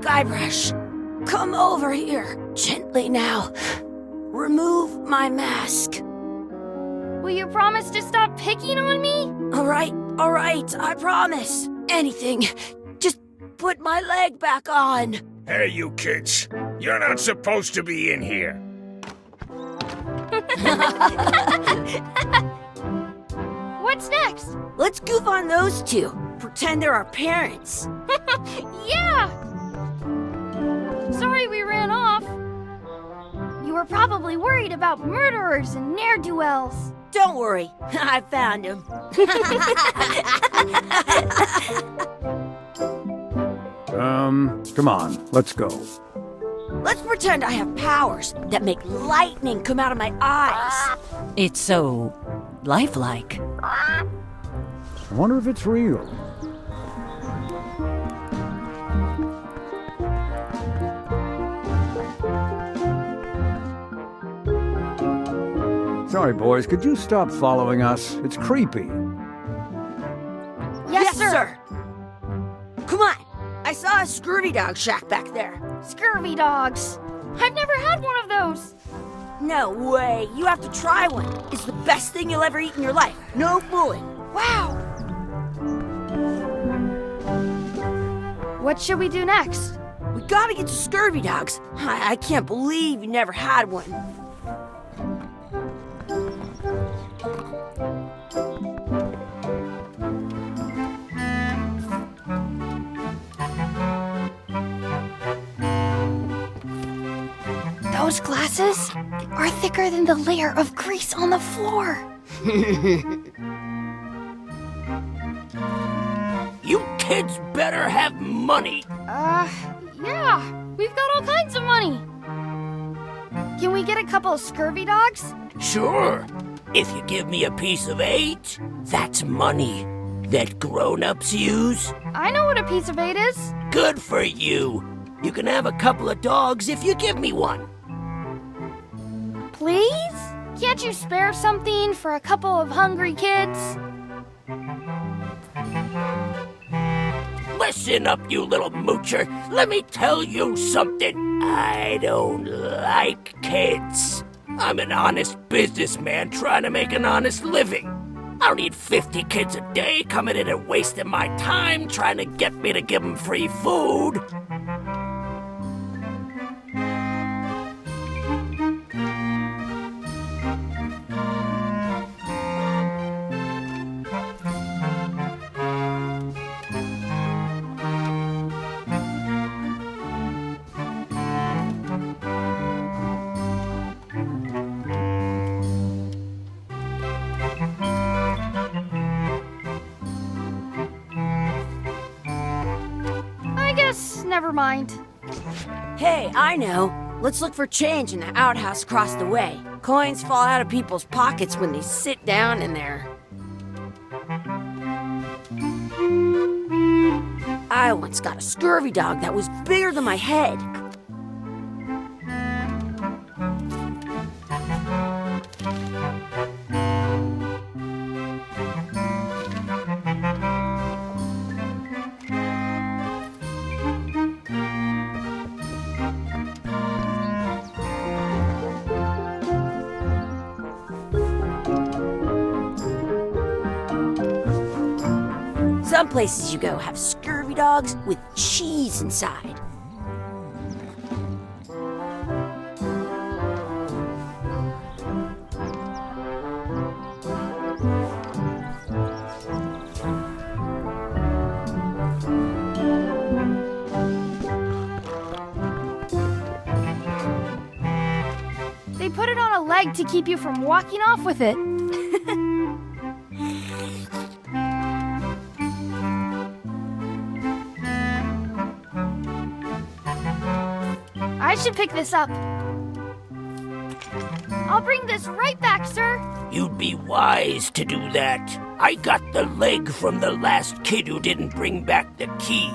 Guybrush, come over here. Gently now. Remove my mask. Will you promise to stop picking on me? All right, I promise. Anything. Just put my leg back on. Hey, you kids. You're not supposed to be in here. What's next? Let's goof on those two. Pretend they're our parents. Yeah! Sorry we ran off. You were probably worried about murderers and ne'er-do-wells. Don't worry, I found him. Come on, let's go. Let's pretend I have powers that make lightning come out of my eyes. It's so lifelike. I wonder if it's real. Sorry, boys, could you stop following us? It's creepy. Yes, sir. Come on, I saw a scurvy dog shack back there. Scurvy dogs. I've never had one of those. No way, you have to try one. It's the best thing you'll ever eat in your life. No fooling. Wow. What should we do next? We gotta get to scurvy dogs. I can't believe you never had one. Those glasses are thicker than the layer of grease on the floor. You kids better have money. Yeah. We've got all kinds of money. Can we get a couple of scurvy dogs? Sure. If you give me a piece of 8, that's money that grown-ups use. I know what a piece of 8 is. Good for you. You can have a couple of dogs if you give me one. Please? Can't you spare something for a couple of hungry kids? Listen up, you little moocher. Let me tell you something. I don't like kids. I'm an honest businessman trying to make an honest living. I don't need 50 kids a day coming in and wasting my time trying to get me to give them free food. Never mind. Hey, I know. Let's look for change in the outhouse across the way. Coins fall out of people's pockets when they sit down in there. I once got a scurvy dog that was bigger than my head. Some places you go have scurvy dogs with cheese inside. They put it on a leg to keep you from walking off with it. I should pick this up. I'll bring this right back, sir. You'd be wise to do that. I got the leg from the last kid who didn't bring back the key.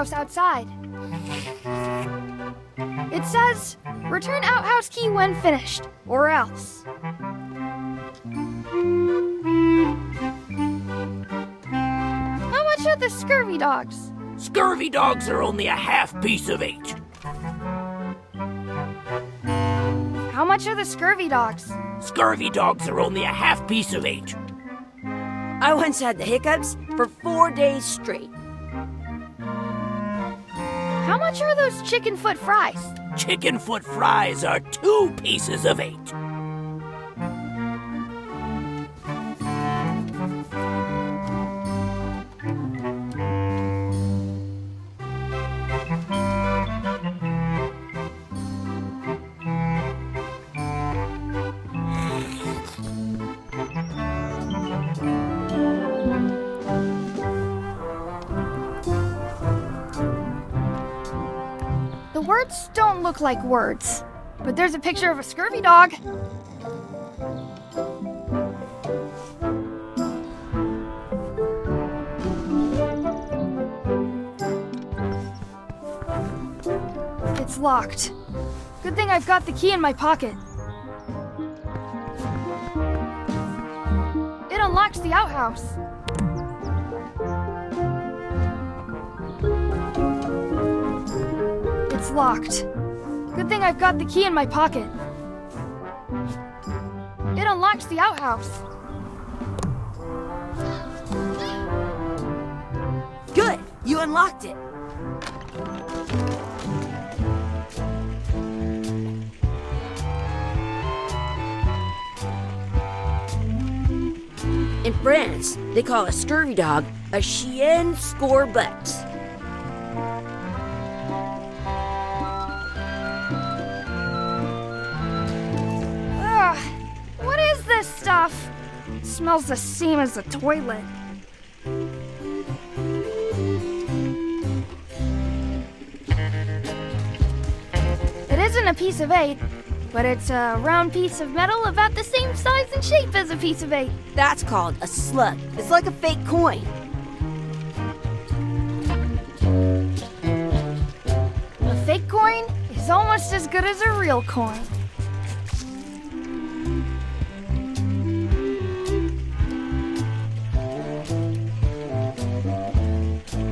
outhouse outside. It says, return outhouse key when finished, or else. How much are the scurvy dogs? Scurvy dogs are only a half piece of 8. How much are the scurvy dogs? Scurvy dogs are only a half piece of 8. I once had the hiccups for 4 days straight. How much are those chicken foot fries? Chicken foot fries are 2 pieces of 8. The words don't look like words, but there's a picture of a scurvy dog. It's locked. Good thing I've got the key in my pocket. It unlocks the outhouse. It's locked. Good thing I've got the key in my pocket. It unlocks the outhouse. Good, you unlocked it. In France, they call a scurvy dog a chien scorbut. Ugh, what is this stuff? It smells the same as the toilet. It isn't a piece of 8, but it's a round piece of metal about the same size and shape as a piece of 8. That's called a slug. It's like a fake coin. A fake coin is almost as good as a real coin.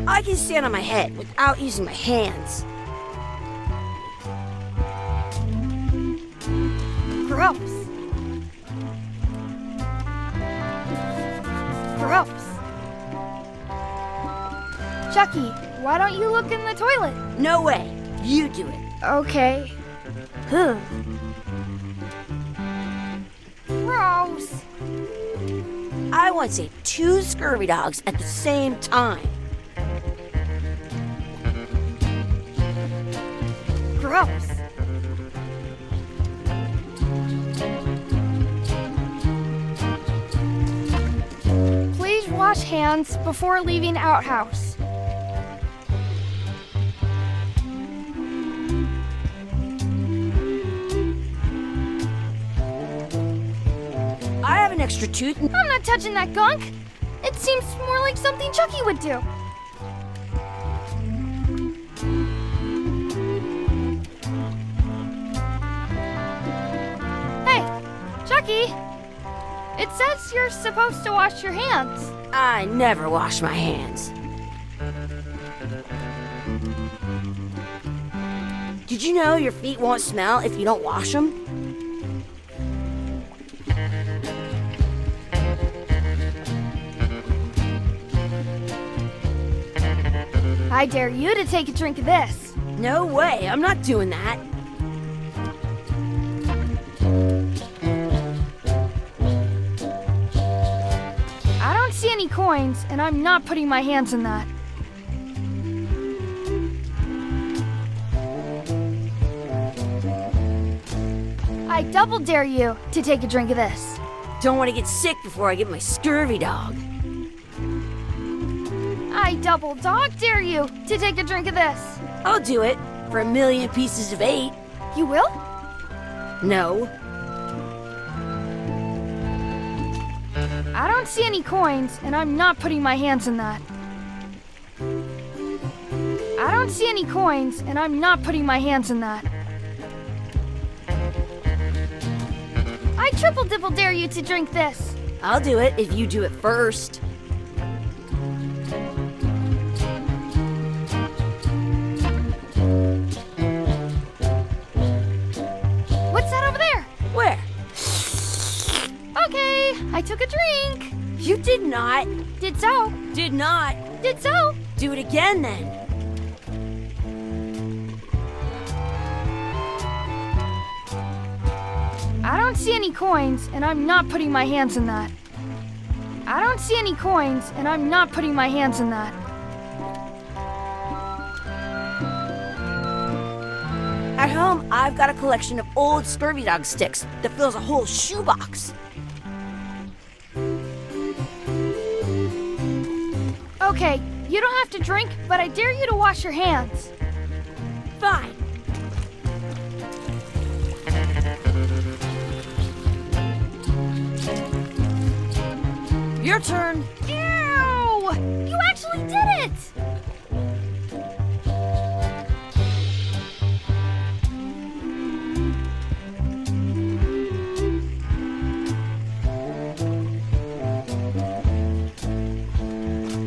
I can stand on my head without using my hands. Gross. Gross. Chucky, why don't you look in the toilet? No way. You do it. Okay. Huh. Gross. I once ate 2 scurvy dogs at the same time. Gross. Please wash hands before leaving outhouse. I have an extra tooth. I'm not touching that gunk. It seems more like something Chucky would do. Hey, Chucky. It says you're supposed to wash your hands. I never wash my hands. Did you know your feet won't smell if you don't wash them? I dare you to take a drink of this. No way, I'm not doing that. I don't see any coins, and I'm not putting my hands in that. I double dare you to take a drink of this. Don't want to get sick before I get my scurvy dog. I double dog dare you to take a drink of this. I'll do it for 1,000,000 pieces of 8. You will? No. I don't see any coins, and I'm not putting my hands in that. I don't see any coins, and I'm not putting my hands in that. I triple dibble dare you to drink this. I'll do it if you do it first. What's that over there? Where? Okay, I took a drink. You did not. Did so. Did not. Did so. Do it again then. I don't see any coins, and I'm not putting my hands in that. I don't see any coins, and I'm not putting my hands in that. At home, I've got a collection of old scurvy dog sticks that fills a whole shoebox. Okay, you don't have to drink, but I dare you to wash your hands. Fine. Your turn. Ew! You actually did it!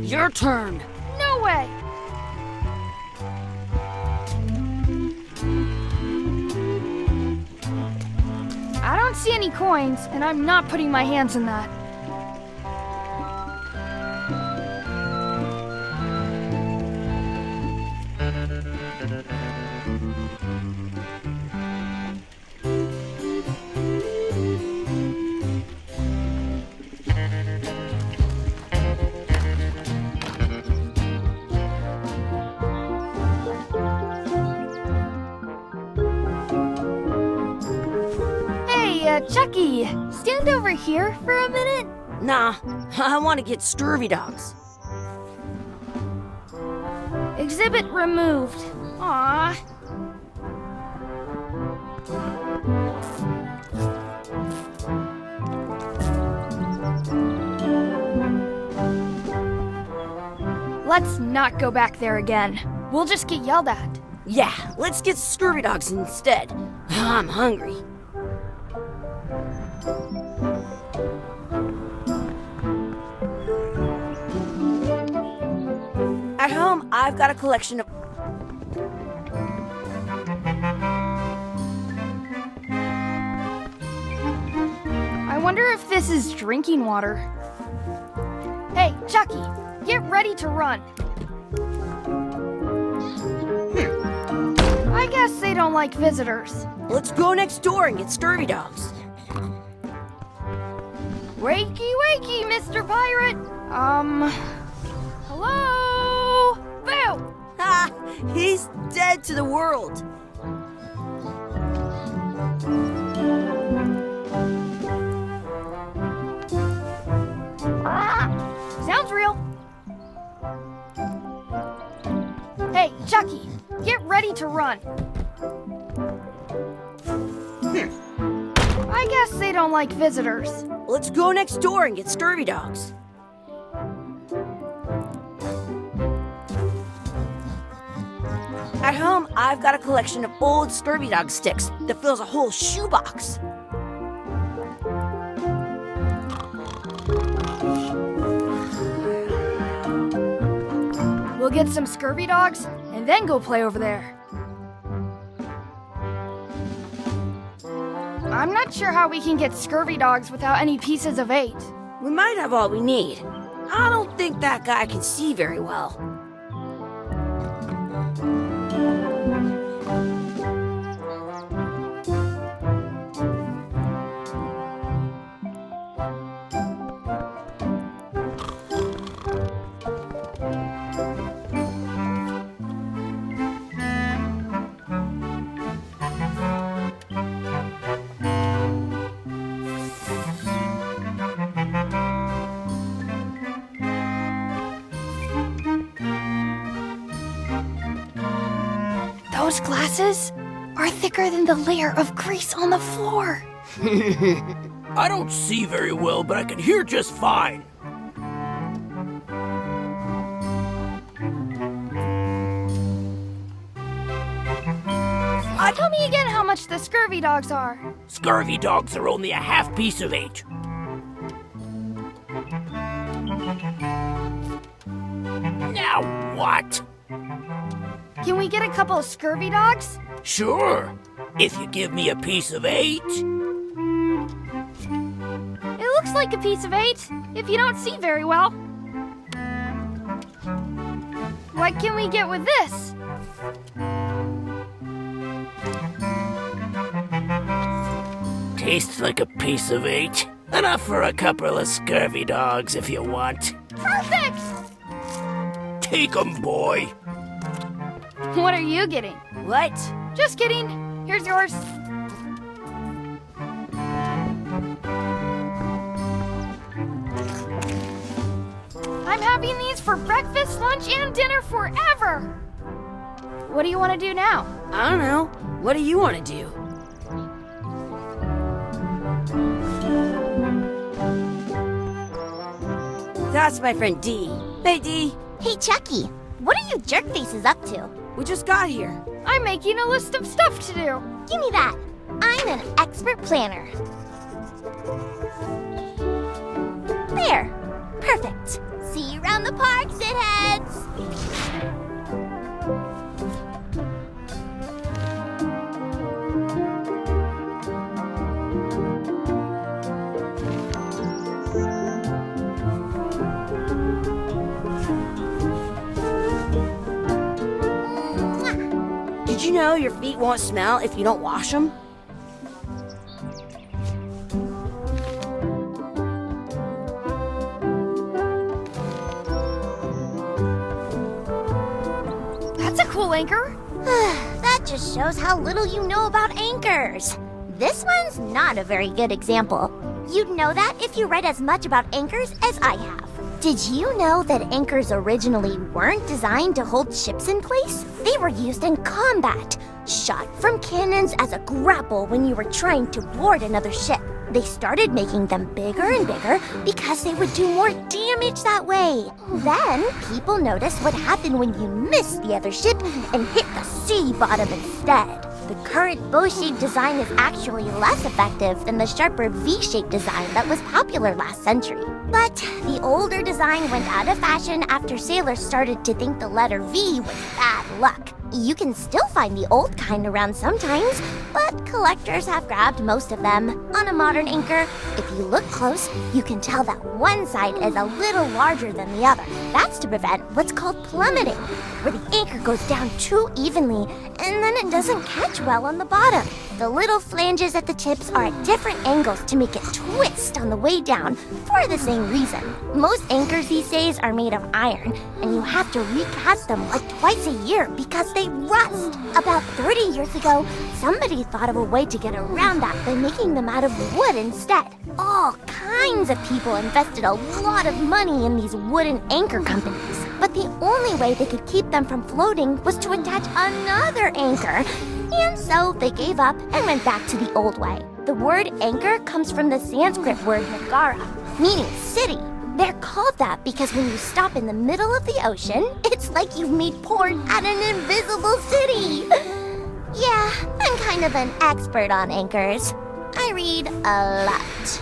Your turn. No way! I don't see any coins, and I'm not putting my hands in that. Chucky, stand over here for a minute. Nah, I want to get scurvy dogs. Exhibit removed. Aww. Let's not go back there again. We'll just get yelled at. Yeah, let's get scurvy dogs instead. I'm hungry. At home, I've got a collection of... I wonder if this is drinking water. Hey, Chucky, get ready to run. I guess they don't like visitors. Let's go next door and get scurvy dogs. Wakey, wakey, Mr. Pirate. Hello? Boo! Ha! He's dead to the world. Sounds real. Hey, Chucky, get ready to run. I guess they don't like visitors. Let's go next door and get scurvy dogs. At home, I've got a collection of old scurvy dog sticks that fills a whole shoebox. We'll get some scurvy dogs and then go play over there. I'm not sure how we can get scurvy dogs without any pieces of 8. We might have all we need. I don't think that guy can see very well. Those glasses are thicker than the layer of grease on the floor. I don't see very well, but I can hear just fine. much the scurvy dogs are. Scurvy dogs are only a half piece of 8. Now what? Can we get a couple of scurvy dogs? Sure, if you give me a piece of 8. It looks like a piece of 8, if you don't see very well. What can we get with this? Tastes like a piece of 8. Enough for a couple of scurvy dogs if you want. Perfect! Take 'em, boy. What are you getting? What? Just kidding. Here's yours. I'm having these for breakfast, lunch, and dinner forever. What do you want to do now? I don't know. What do you want to do? That's my friend Dee. Hey, Dee. Hey, Chucky, what are you jerk faces up to? We just got here. I'm making a list of stuff to do. Give me that. I'm an expert planner. There. Perfect. See you around the park, shitheads. Did you know your feet won't smell if you don't wash them? That's a cool anchor. That just shows how little you know about anchors. This one's not a very good example. You'd know that if you read as much about anchors as I have. Did you know that anchors originally weren't designed to hold ships in place? They were used in combat, shot from cannons as a grapple when you were trying to board another ship. They started making them bigger and bigger because they would do more damage that way. Then, people noticed what happened when you missed the other ship and hit the sea bottom instead. The current bow-shaped design is actually less effective than the sharper V-shaped design that was popular last century. But the older design went out of fashion after sailors started to think the letter V was bad luck. You can still find the old kind around sometimes, but collectors have grabbed most of them. On a modern anchor, if you look close, you can tell that one side is a little larger than the other. That's to prevent what's called plummeting, where the anchor goes down too evenly and then it doesn't catch well on the bottom. The little flanges at the tips are at different angles to make it twist on the way down for the same reason. Most anchors these days are made of iron, and you have to recast them like twice a year because they rust. About 30 years ago, somebody thought of a way to get around that by making them out of wood instead. All kinds of people invested a lot of money in these wooden anchor companies, but the only way they could keep them from floating was to attach another anchor. And so they gave up and went back to the old way. The word anchor comes from the Sanskrit word nagara, meaning city. They're called that because when you stop in the middle of the ocean, it's like you've made port at an invisible city. Yeah, I'm kind of an expert on anchors. I read a lot.